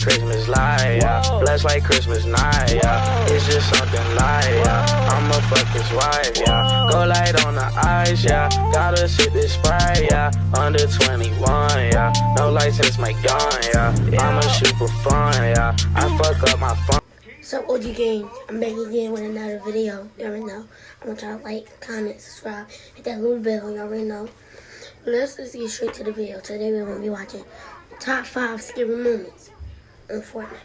Christmas light, yeah. Blessed like Christmas night, yeah. It's just something light, yeah. I'ma fuck his wife, yeah. Go light on the ice, yeah. Gotta sip this Sprite, yeah. Under 21, yeah. No license, my gun, yeah. I'ma shoot for fun, yeah. I fuck up my phone. What's up, OG gang? I'm back again with another video. You already know. I'm gonna try to like, comment, subscribe, hit that little bell. You already know. Let's just get straight to the video. Today we're gonna be watching top 5 scary moments in Fortnite.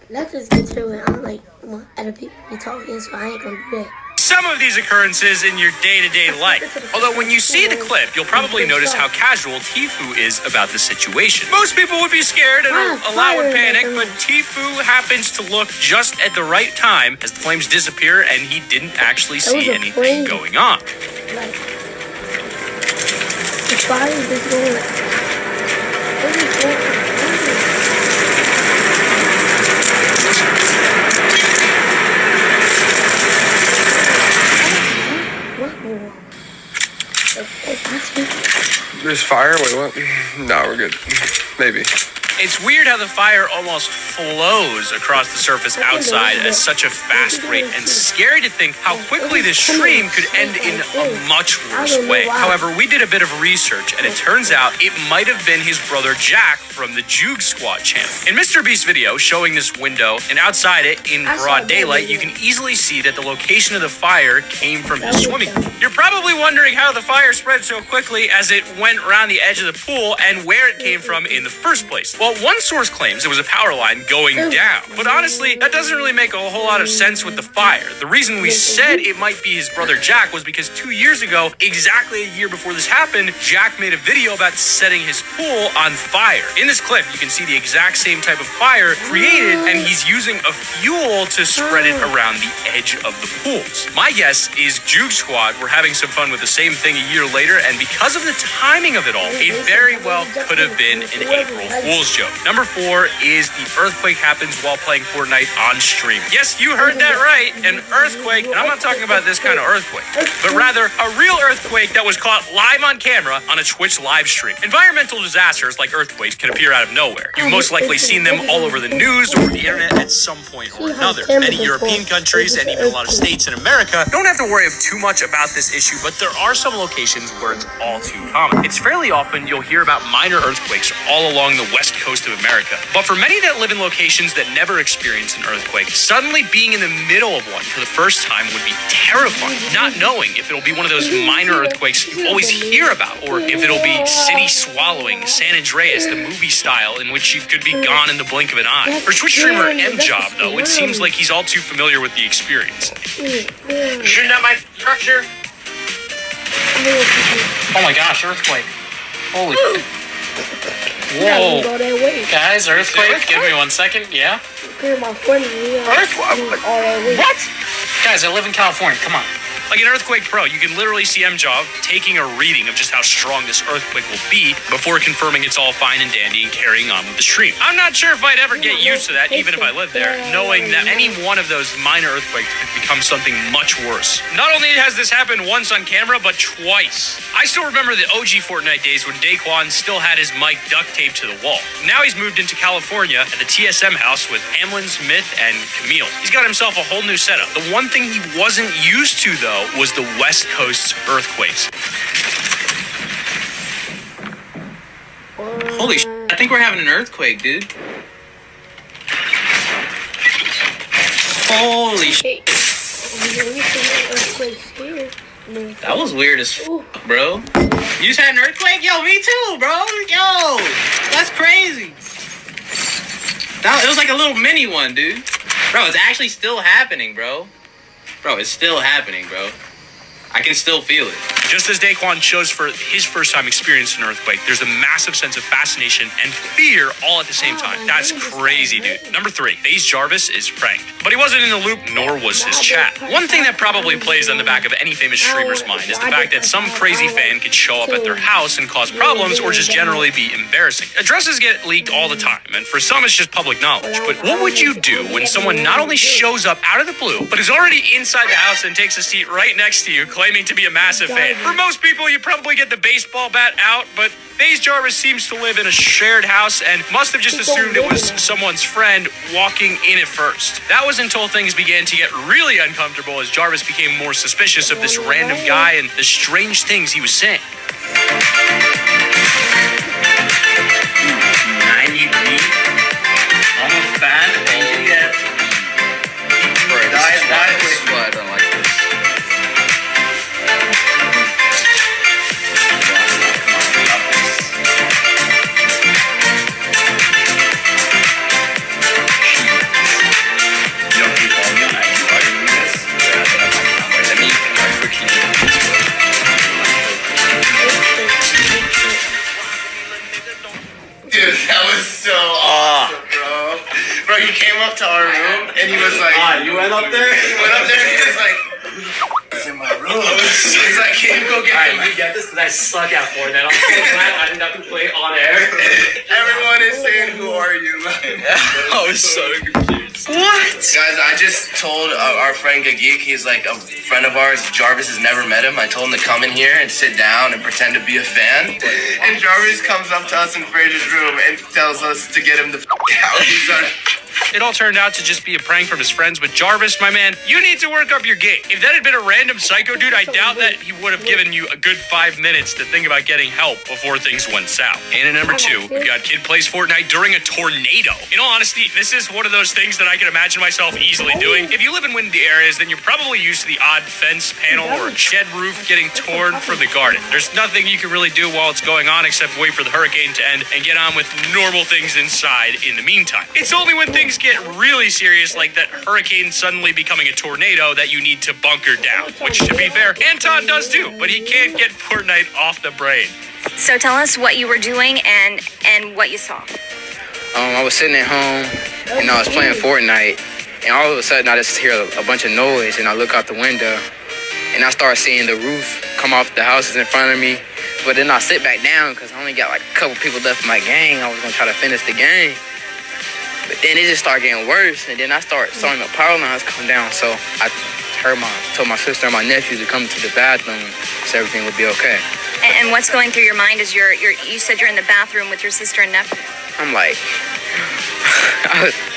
Let's just get to it. I'm like, well, other people be talking, so I ain't gonna do that. Some of these occurrences in your day-to-day life. Although when you see the clip, you'll probably notice how casual Tfue is about the situation. Most people would be scared and a lot would panic, but Tfue happens to look just at the right time as the flames disappear and he didn't actually see anything going on. Like, the fire is going. What is going on? There's fire? Wait, what? No, we're good. Maybe. It's weird how the fire almost flows across the surface outside at such a fast rate, and scary to think how quickly this stream could end in a much worse way. However, we did a bit of research, and it turns out it might have been his brother Jack from the Juke Squad channel. In Mr. Beast's video showing this window, and outside it in broad daylight, you can easily see that the location of the fire came from his swimming pool. You're probably wondering how the fire spread so quickly as it went around the edge of the pool and where it came from in the first place. Well, one source claims it was a power line going down, but honestly, that doesn't really make a whole lot of sense with the fire. The reason we said it might be his brother Jack was because 2 years ago, exactly a year before this happened, Jack made a video about setting his pool on fire. In this clip, you can see the exact same type of fire created, and he's using a fuel to spread it around the edge of the pools. My guess is Juke Squad were having some fun with the same thing a year later, and because of the timing of it all, it very well could have been an April Fool's joke. Number 4 is the earthquake happens while playing Fortnite on stream. Yes, you heard that right, an earthquake, and I'm not talking about this kind of earthquake, but rather a real earthquake that was caught live on camera on a Twitch live stream. Environmental disasters like earthquakes can appear out of nowhere. You've most likely seen them all over the news or the internet at some point or another. Many European countries and even a lot of states in America don't have to worry too much about this issue, but there are some locations where it's all too common. It's fairly often you'll hear about minor earthquakes all along the west coast of America. But for many that live in locations that never experience an earthquake, suddenly being in the middle of one for the first time would be terrifying. Not knowing if it'll be one of those minor earthquakes you always hear about, or if it'll be city swallowing, San Andreas, the movie style, in which you could be gone in the blink of an eye. For Twitch streamer M-Job, though, it seems like he's all too familiar with the experience. Shooting at my structure. Oh my gosh, earthquake. Holy whoa. Guys, earthquake. Give me 1 second. Yeah. Earthquake? What? Guys, I live in California. Come on. Like an earthquake pro, you can literally see M-Job taking a reading of just how strong this earthquake will be before confirming it's all fine and dandy and carrying on with the stream. I'm not sure if I'd ever get used to that, even if I lived there, knowing that any one of those minor earthquakes could become something much worse. Not only has this happened once on camera, but twice. I still remember the OG Fortnite days when Daquan still had his mic duct taped to the wall. Now he's moved into California at the TSM house with Hamlin, Smith, and Camille. He's got himself a whole new setup. The one thing he wasn't used to, though, was the West Coast's earthquakes. Holy sh**, I think we're having an earthquake, dude. Holy sh**. That was weird as f***, bro. You just had an earthquake? Yo, me too, bro. Yo, that's crazy. It was like a little mini one, dude. Bro, it's actually still happening, bro. Bro, it's still happening, bro. I can still feel it. Just as Daquan chose for his first time experiencing an earthquake, there's a massive sense of fascination and fear all at the same time. That's crazy, dude. Number 3, FaZe Jarvis is pranked. But he wasn't in the loop, nor was his chat. One thing that probably plays on the back of any famous streamer's mind is the fact that some crazy fan could show up at their house and cause problems or just generally be embarrassing. Addresses get leaked all the time, and for some it's just public knowledge. But what would you do when someone not only shows up out of the blue, but is already inside the house and takes a seat right next to you, claiming to be a massive fan? For most people, you probably get the baseball bat out, but FaZe Jarvis seems to live in a shared house and must have just assumed it was someone's friend walking in at first. That was until things began to get really uncomfortable as Jarvis became more suspicious of this random guy and the strange things he was saying. 90 feet. I'm a fan. This is why I don't like this. Dude, that was so awesome, bro. Bro, he came up to our room and he was like, you went up there? He went up there and he was like, it's in my room. He's like, can you go get him? You get this because I suck at Fortnite. I'm so glad I didn't have to play on air. Everyone is saying, who are you? I was so confused. What? Guys, I just told our friend Geek, he's like a friend of ours. Jarvis has never met him. I told him to come in here and sit down and pretend to be a fan. And Jarvis comes up to us in Fraser's room and tells us to get him the out. He's It all turned out to just be a prank from his friends, but Jarvis, my man, you need to work up your game. If that had been a random psycho dude, I doubt that he would have given you a good 5 minutes to think about getting help before things went south. And at number 2, we've got kid plays Fortnite during a tornado. In all honesty, this is one of those things that I can imagine myself easily doing. If you live in windy areas, then you're probably used to the odd fence panel or shed roof getting torn from the garden. There's nothing you can really do while it's going on except wait for the hurricane to end and get on with normal things inside in the meantime. It's only when things get really serious, like that hurricane suddenly becoming a tornado, that you need to bunker down, which, to be fair, Anton does do, but he can't get Fortnite off the brain. So tell us what you were doing and what you saw. I was sitting at home and I was playing Fortnite, and all of a sudden I just hear a bunch of noise, and I look out the window and I start seeing the roof come off the houses in front of me. But then I sit back down because I only got like a couple people left in my gang. I was gonna try to finish the game. But then it just started getting worse, and then I saw the power lines come down. So I told my sister and my nephew to come to the bathroom so everything would be okay. And what's going through your mind as you said you're in the bathroom with your sister and nephew? I'm like,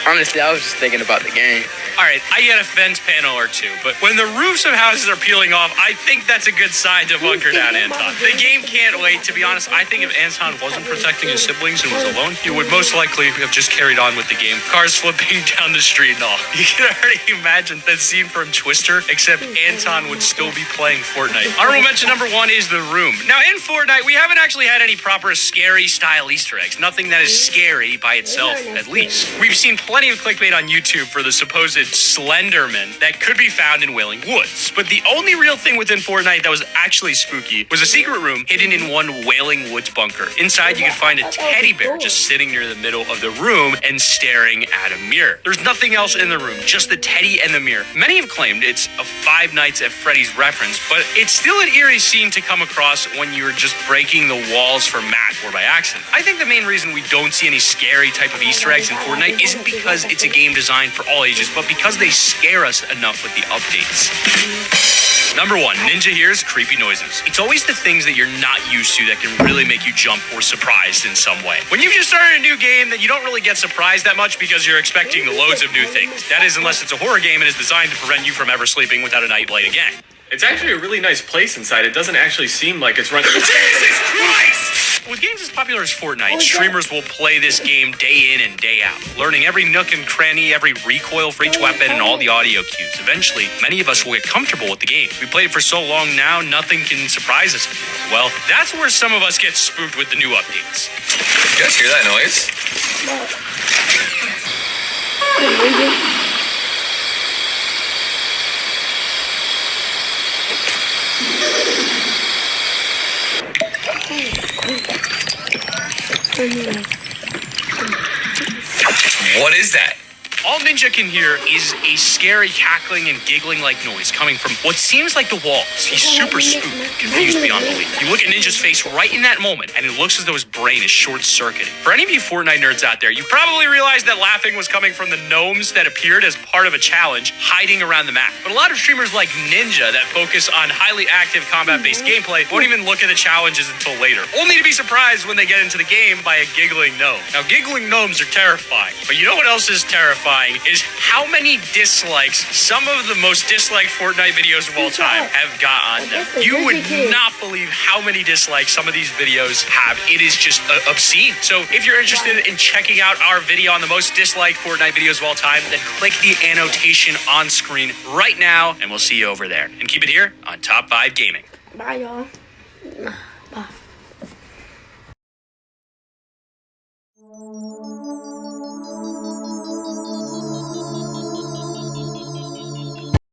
honestly, I was just thinking about the game. All right, I get a fence panel or two, but when the roofs of houses are peeling off, I think that's a good sign to bunker down, Anton. The game can't wait. To be honest, I think if Anton wasn't protecting his siblings and was alone, he would most likely have just carried on with the game. Cars flipping down the street and all. You can already imagine that scene from Twister, except Anton would still be playing Fortnite. Honorable mention number 1 is the room. Now, in Fortnite, we haven't actually had any proper scary style Easter eggs. Nothing that is scary by itself, at least. We've seen plenty of clickbait on YouTube for the supposed Slenderman that could be found in Wailing Woods. But the only real thing within Fortnite that was actually spooky was a secret room hidden in one Wailing Woods bunker. Inside, you could find a teddy bear just sitting near the middle of the room and staring at a mirror. There's nothing else in the room, just the teddy and the mirror. Many have claimed it's a Five Nights at Freddy's reference, but it's still an eerie scene to come across when you're just breaking the walls for Matt or by accident. I think the main reason we don't see any scary type of Easter eggs in Fortnite isn't because it's a game designed for all ages, but because they scare us enough with the updates. Number 1, Ninja hears creepy noises. It's always the things that you're not used to that can really make you jump or surprised in some way. When you've just started a new game, then you don't really get surprised that much because you're expecting loads of new things. That is, unless it's a horror game and is designed to prevent you from ever sleeping without a nightlight again. It's actually a really nice place inside. It doesn't actually seem like it's running. Jesus Christ! With games as popular as Fortnite, streamers will play this game day in and day out, learning every nook and cranny, every recoil for each weapon, and all the audio cues. Eventually, many of us will get comfortable with the game. We played it for so long now, nothing can surprise us. Well, that's where some of us get spooked with the new updates. You guys hear that noise? What is that? All Ninja can hear is a scary cackling and giggling like noise coming from what seems like the walls. He's super spooked, confused beyond belief. You look at Ninja's face right in that moment, and it looks as though his brain is short-circuiting. For any of you Fortnite nerds out there, you probably realized that laughing was coming from the gnomes that appeared as part of a challenge hiding around the map. But a lot of streamers like Ninja that focus on highly active combat-based gameplay won't even look at the challenges until later, only to be surprised when they get into the game by a giggling gnome. Now, giggling gnomes are terrifying, but you know what else is terrifying is how many dislikes some of the most disliked Fortnite videos of all time have got on them. You would not believe how many dislikes some of these videos have. It is just obscene. So if you're interested in checking out our video on the most disliked Fortnite videos of all time, then click the annotation on screen right now, and we'll see you over there. And keep it here on Top 5 Gaming. Bye, y'all.